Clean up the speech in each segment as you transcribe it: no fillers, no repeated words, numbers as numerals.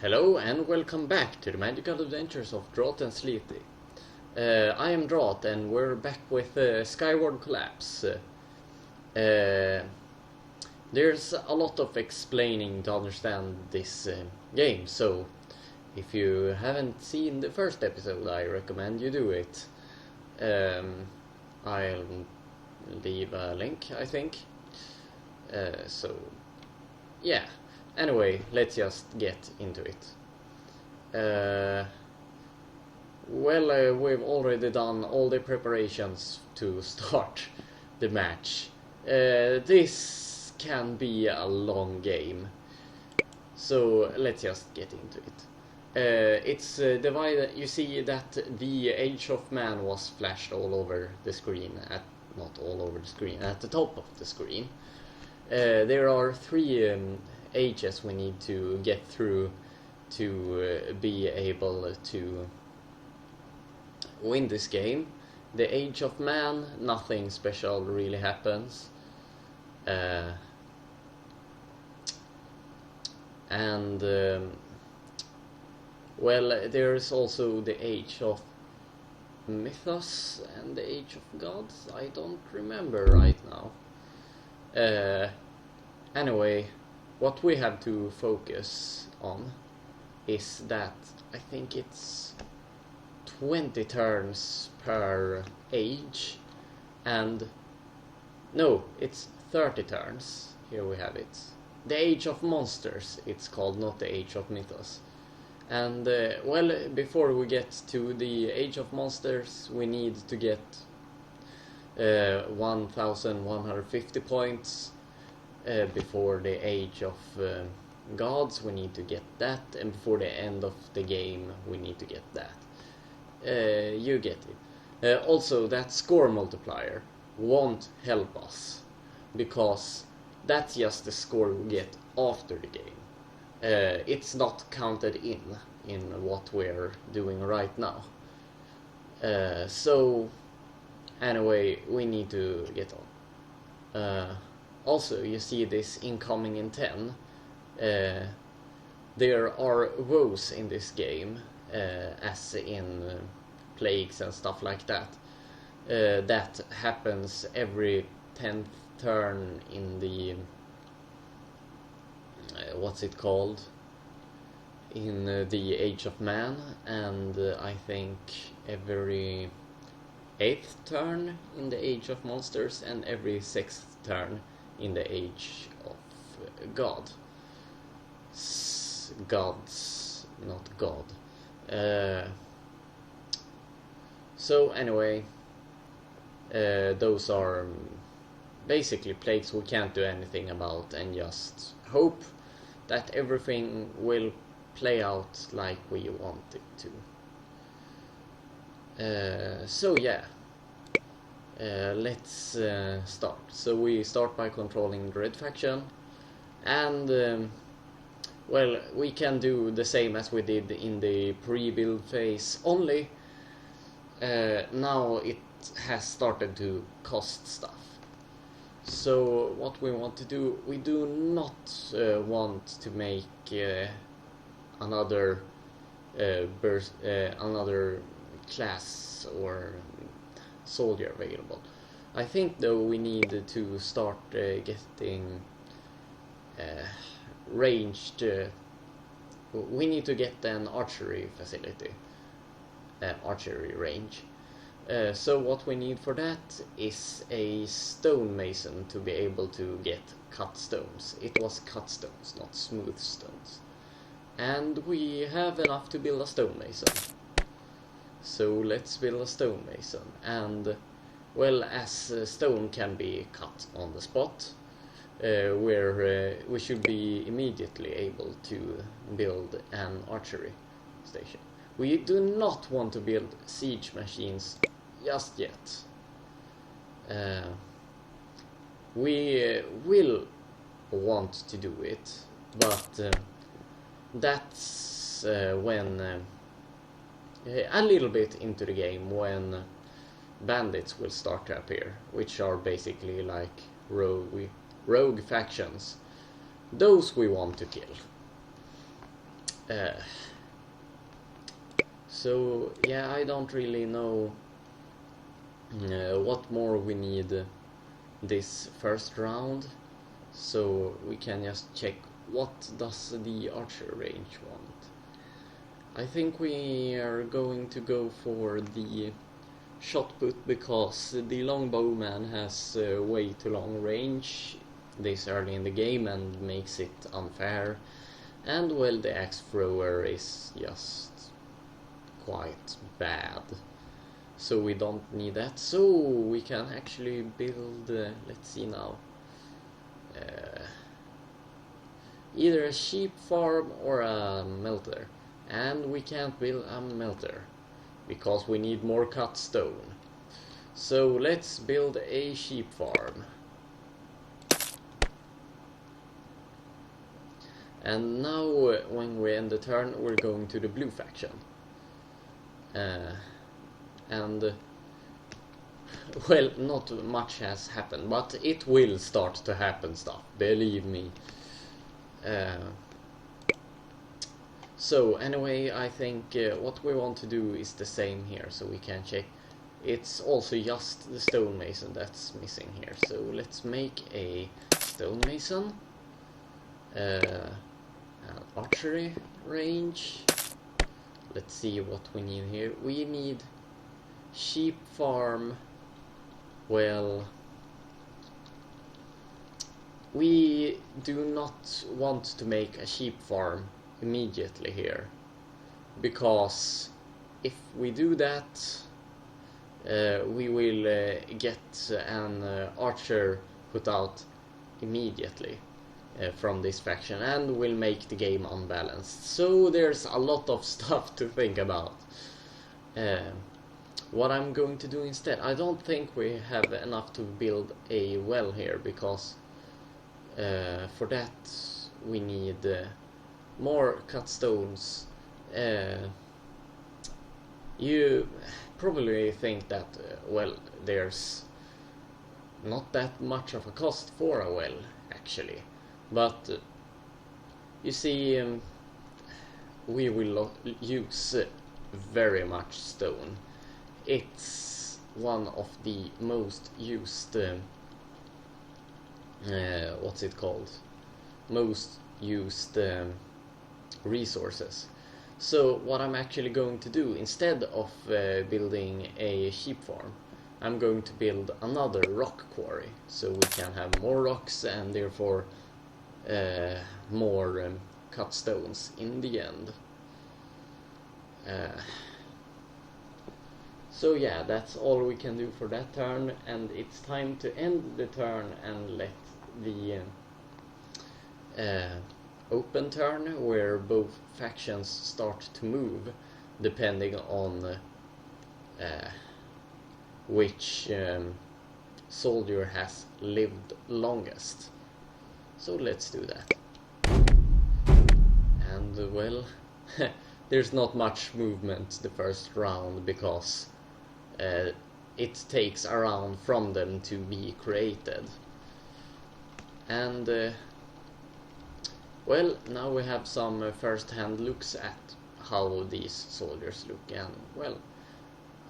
Hello and welcome back to the magical adventures of Draught and Sleety. I am Draught and we're back with Skyward Collapse. There's a lot of explaining to understand this game, so if you haven't seen the first episode, I recommend you do it. I'll leave a link, I think. So, yeah. Anyway, let's just get into it. We've already done all the preparations to start the match. This can be a long game, so let's just get into it. It's divided. You see that the Age of Man was flashed all over the screen. Not all over the screen, at the top of the screen. There are three ages we need to get through to be able to win this game. The Age of Man, nothing special really happens. There's also the Age of Mythos and the Age of Gods. I don't remember right now. Anyway, what we have to focus on is that I think it's 20 turns per age, and no, it's 30 turns. Here we have it. The Age of Monsters, it's called, not the Age of Mythos. And before we get to the Age of Monsters, we need to get 1150 points. Before the Age of Gods, we need to get that, and before the end of the game, we need to get that. You get it. Also, that score multiplier won't help us, because that's just the score we get after the game. It's not counted in what we're doing right now. So, anyway, we need to get on. Also, you see this incoming in 10. There are woes in this game, as in plagues and stuff like that. That happens every 10th turn in the... what's it called? In the Age of Man, and I think every 8th turn in the Age of Monsters, and every 6th turn in the Age of God. Gods, not God. So anyway, those are basically plagues we can't do anything about, and just hope that everything will play out like we want it to. So yeah. Let's start. So we start by controlling the red faction, and we can do the same as we did in the pre-build phase, only now it has started to cost stuff. So what we want to do, we do not want to make another another class or soldier available. I think though we need to start getting ranged. We need to get an archery facility, archery range. So what we need for that is a stonemason to be able to get cut stones. It was cut stones, not smooth stones. And we have enough to build a stonemason. So let's build a stonemason, and as stone can be cut on the spot, we should be immediately able to build an archery station. We do not want to build siege machines just yet. We will want to do it, but that's when a little bit into the game, when bandits will start to appear, which are basically like rogue factions. Those we want to kill. Uh, so yeah, I don't really know what more we need this first round, so we can just check what does the archer range want. I think we are going to go for the shot put because the longbowman has way too long range this early in the game and makes it unfair, and well, the axe thrower is just quite bad, so we don't need that. So we can actually build let's see now, either a sheep farm or a melter, and we can't build a melter because we need more cut stone. So let's build a sheep farm. And now when we end the turn, we're going to the blue faction. And well, not much has happened, but it will start to happen stuff, believe me. So anyway, I think what we want to do is the same here, so we can check. It's also just the stonemason that's missing here, so let's make a stonemason. An archery range. Let's see what we need here. We need sheep farm. Well, we do not want to make a sheep farm immediately here, because if we do that, we will get an archer put out immediately from this faction, and will make the game unbalanced. So there's a lot of stuff to think about. What I'm going to do instead, I don't think we have enough to build a well here, because for that we need more cut stones. You probably think that well, there's not that much of a cost for a well actually, but you see, we will use very much stone. It's one of the most used what's it called, most used resources. So what I'm actually going to do, instead of building a sheep farm, I'm going to build another rock quarry, so we can have more rocks and therefore more cut stones in the end. So yeah, that's all we can do for that turn, and it's time to end the turn and let the open turn, where both factions start to move depending on which soldier has lived longest. So let's do that. And well, there's not much movement the first round, because it takes a round from them to be created. And well, now we have some first-hand looks at how these soldiers look, and well,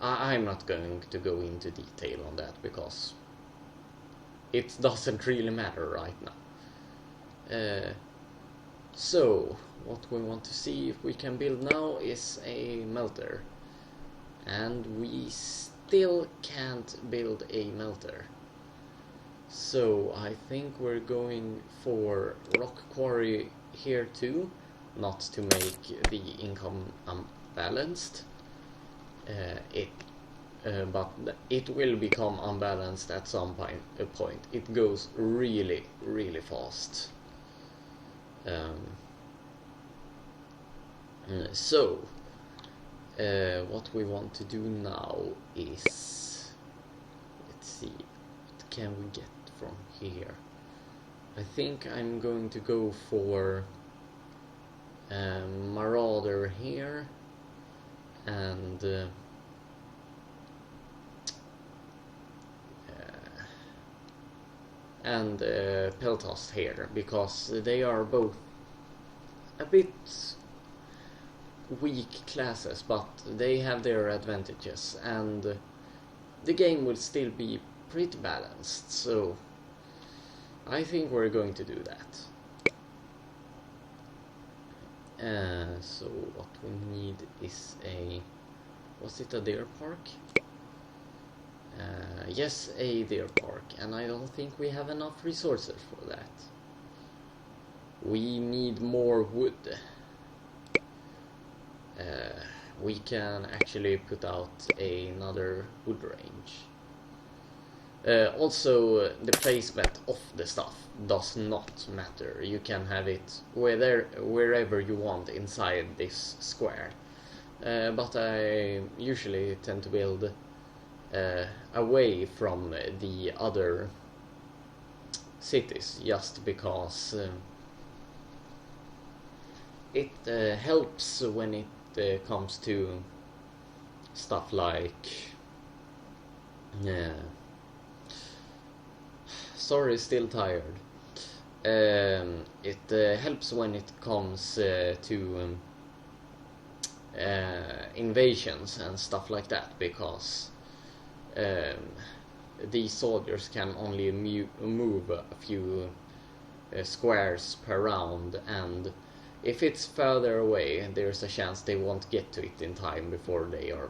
I'm not going to go into detail on that because it doesn't really matter right now. So what we want to see if we can build now is a melter, and we still can't build a melter. So I think we're going for rock quarry here too, not to make the income unbalanced. But it will become unbalanced at some point. It goes really, really fast. So what we want to do now is, let's see, what can we get from here? I think I'm going to go for Marauder here, and Peltost here, because they are both a bit weak classes, but they have their advantages, and the game will still be pretty balanced, so I think we're going to do that. So what we need is was it a deer park? Yes, a deer park, and I don't think we have enough resources for that. We need more wood. We can actually put out another wood range. Also, the placement of the stuff does not matter. You can have it wherever you want inside this square. But I usually tend to build away from the other cities, just because it helps when it comes to stuff like sorry, still tired. It helps when it comes to invasions and stuff like that, because these soldiers can only move a few squares per round, and if it's further away, there's a chance they won't get to it in time before they are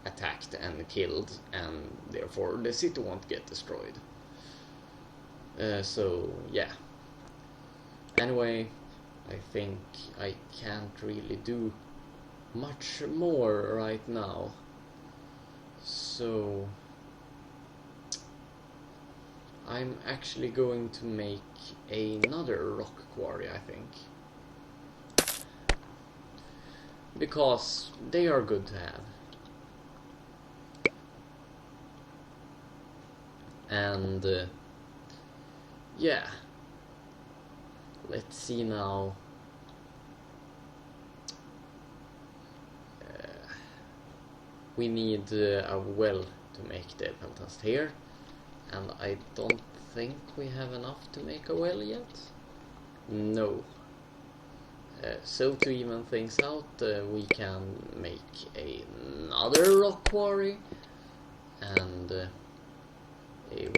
attacked and killed, and therefore the city won't get destroyed. So yeah. Anyway, I think I can't really do much more right now. So I'm actually going to make another rock quarry, I think. Because they are good to have. And yeah, let's see now. We need a well to make the peltast here, and I don't think we have enough to make a well yet. No. So to even things out, we can make another rock quarry and a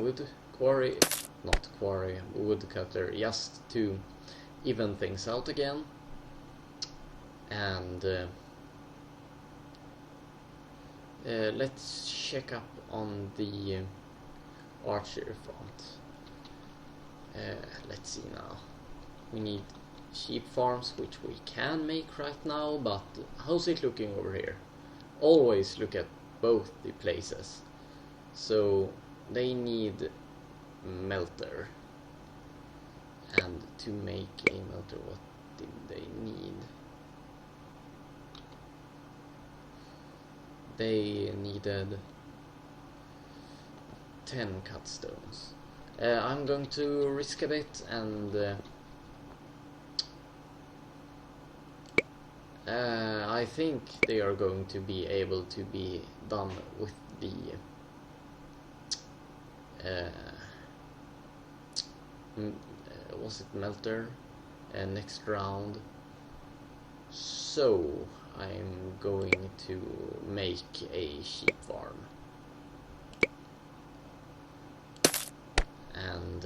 wood quarry, not quarry, woodcutter, just to even things out again. And let's check up on the archery front. Let's see now. We need sheep farms, which we can make right now, but how's it looking over here? Always look at both the places. So they need melter, and to make a melter, what did they need? They needed 10 cut stones. I'm going to risk a bit, and I think they are going to be able to be done with the was it melter next round. So I'm going to make a sheep farm and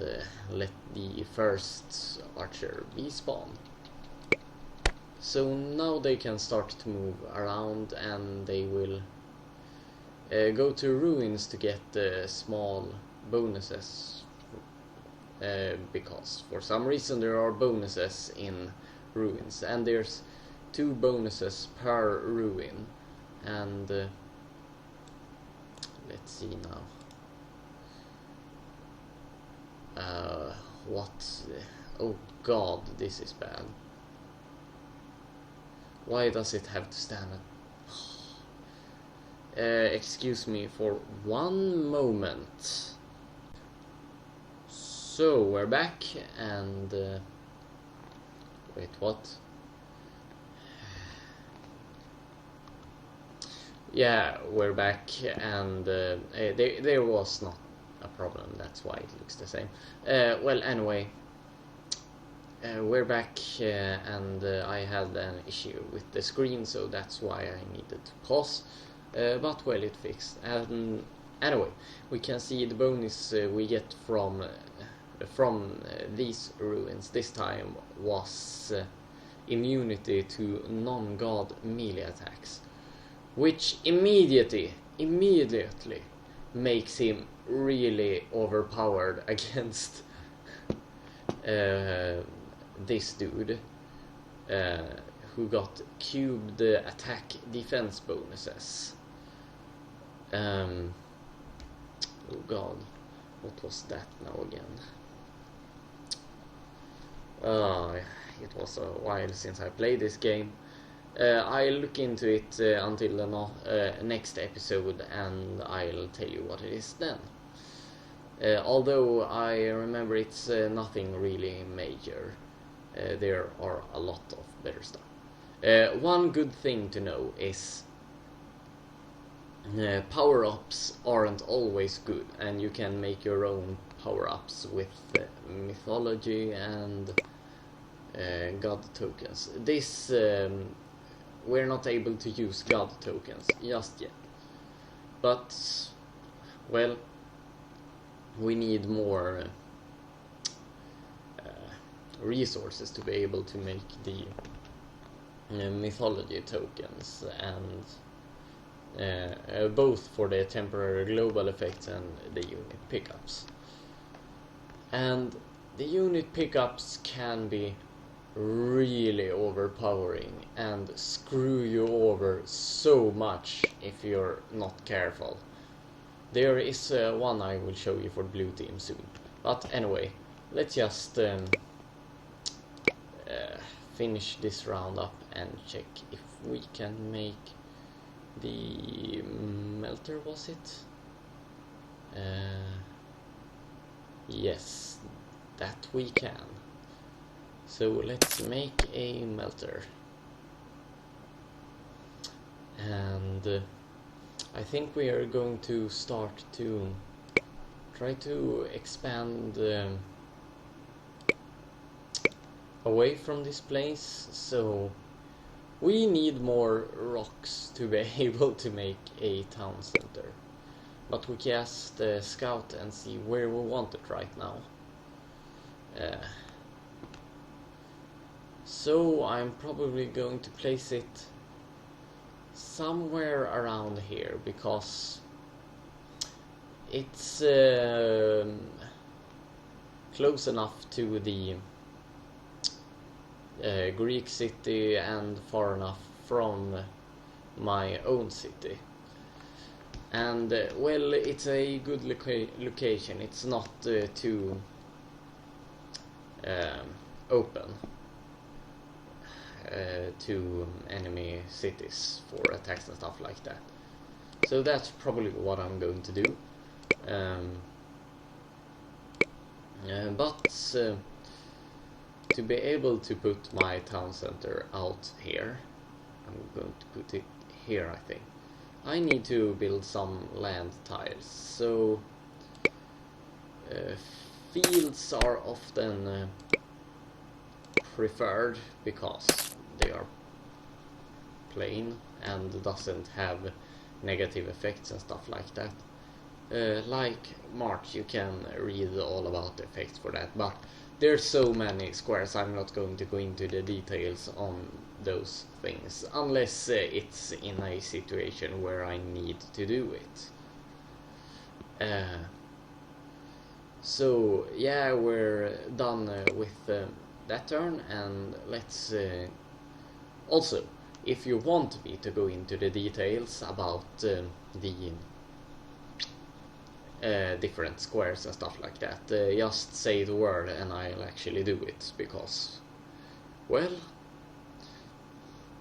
let the first archer be spawned. So now they can start to move around, and they will go to ruins to get small bonuses, because for some reason there are bonuses in ruins, and there's 2 bonuses per ruin. And let's see now. Oh god, this is bad. Why does it have to stand at... excuse me for one moment. So we're back, and wait, what? Yeah, we're back, and there was not a problem, that's why it looks the same. Well, anyway, we're back, and I had an issue with the screen, so that's why I needed to pause. But well, it fixed. And anyway, we can see the bonus we get from these ruins this time was immunity to non-god melee attacks, which immediately makes him really overpowered against this dude who got cubed attack defense bonuses. Oh god, what was that now again? It was a while since I played this game. I'll look into it until the next episode, and I'll tell you what it is then. Although I remember it's nothing really major. There are a lot of better stuff. One good thing to know is power-ups aren't always good, and you can make your own power-ups with mythology and god tokens. This we're not able to use god tokens just yet, but well, we need more resources to be able to make the mythology tokens, and both for the temporary global effects and the unit pickups. And the unit pickups can be really overpowering and screw you over so much if you're not careful. There is one I will show you for the blue team soon. But anyway, let's just finish this round up and check if we can make the melter, was it? Yes, that we can. So let's make a melter. And I think we are going to start to try to expand away from this place, so we need more rocks to be able to make a town center. But we just scout and see where we want it right now. So I'm probably going to place it somewhere around here, because it's close enough to the Greek city and far enough from my own city. And well, it's a good location. It's not too open to enemy cities for attacks and stuff like that. So that's probably what I'm going to do. But to be able to put my town center out here, I'm going to put it here, I think. I need to build some land tiles, so fields are often preferred because they are plain and doesn't have negative effects and stuff like that. Like March, you can read all about the effects for that, but there's so many squares, I'm not going to go into the details on those things, unless it's in a situation where I need to do it. So yeah, we're done with that turn, and let's also, if you want me to go into the details about the different squares and stuff like that, just say the word and I'll actually do it, because, well,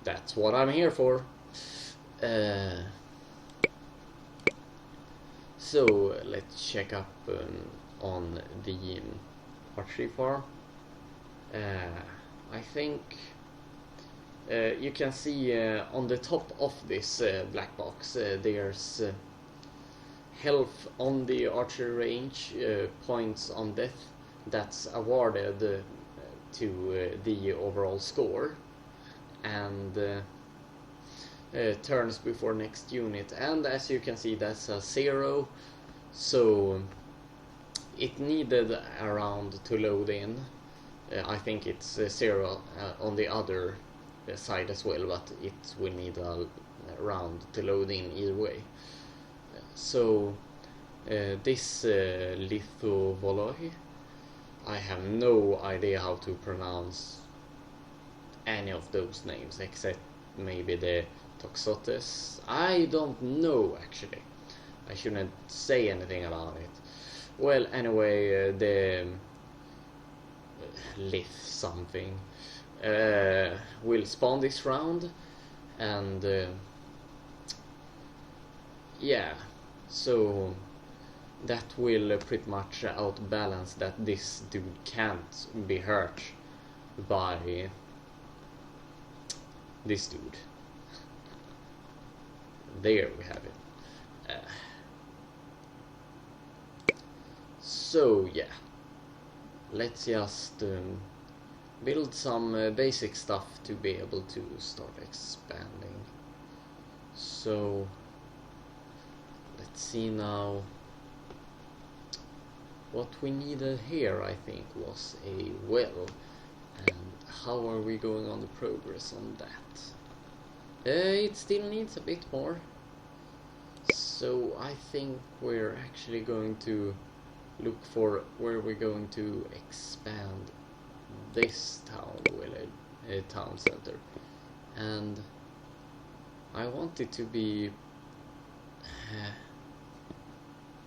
that's what I'm here for. So let's check up on the archery farm. I think you can see on the top of this black box there's health on the archery range, points on death. That's awarded to the overall score, and turns before next unit, and as you can see that's a 0, so it needed a round to load in. I think it's 0 on the other side as well, but it will need a round to load in either way. So this Lithovoloi, I have no idea how to pronounce any of those names except maybe the Toxotes. I don't know actually. I shouldn't say anything about it. Well, anyway, the Lith something will spawn this round, and yeah, so that will pretty much outbalance that this dude can't be hurt by this dude. There we have it. So yeah, let's just build some basic stuff to be able to start expanding. So let's see now. What we needed here, I think, was a well, and how are we going on the progress on that? It still needs a bit more, so I think we're actually going to look for where we're going to expand this town center, and I want it to be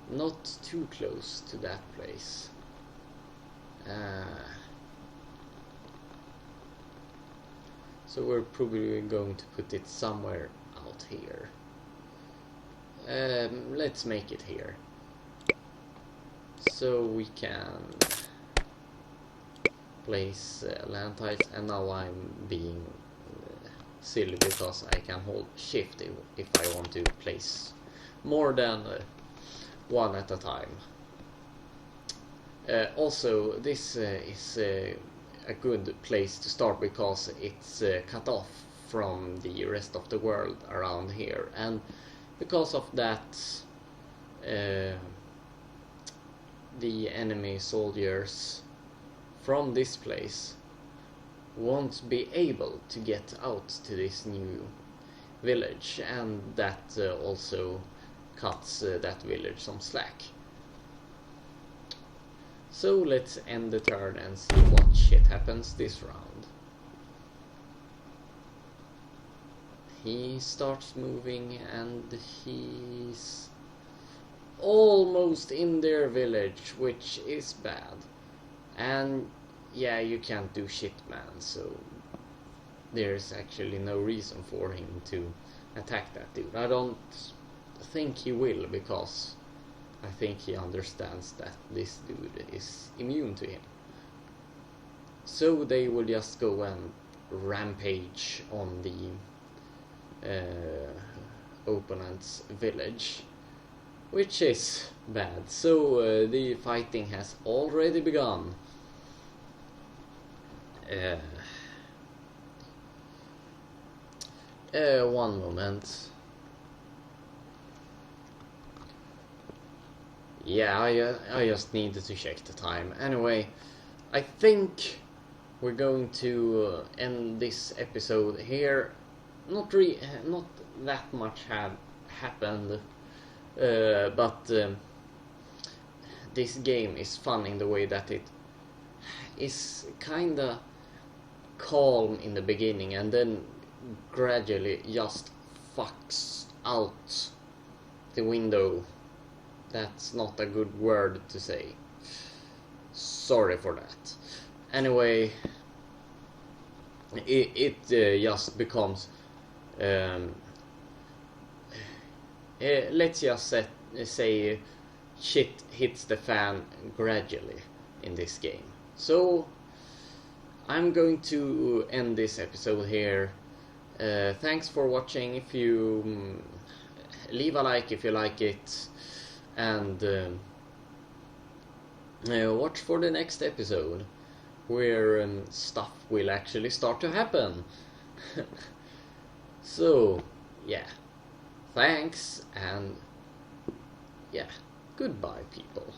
not too close to that place. So we're probably going to put it somewhere out here. Let's make it here, so we can place land tiles. And now I'm being silly because I can hold shift if I want to place more than one at a time. Also, this is a good place to start because it's cut off from the rest of the world around here, and because of that the enemy soldiers from this place won't be able to get out to this new village, and that also cuts that village some slack. So let's end the turn and see what shit happens this round. He starts moving and he's almost in their village, which is bad. And yeah, you can't do shit, man, so there's actually no reason for him to attack that dude. I don't think he will, because I think he understands that this dude is immune to him. So they will just go and rampage on the opponent's village, which is bad. So the fighting has already begun. One moment. Yeah, I just needed to check the time. Anyway, I think we're going to end this episode here. Not that much had happened, but this game is fun in the way that it is kinda calm in the beginning and then gradually just fucks out the window. That's not a good word to say. Sorry for that. Anyway, it just becomes let's just say shit hits the fan gradually in this game. So I'm going to end this episode here. Thanks for watching. If you leave a like if you like it, and watch for the next episode. where stuff will actually start to happen. So, yeah, thanks, and yeah, goodbye, people.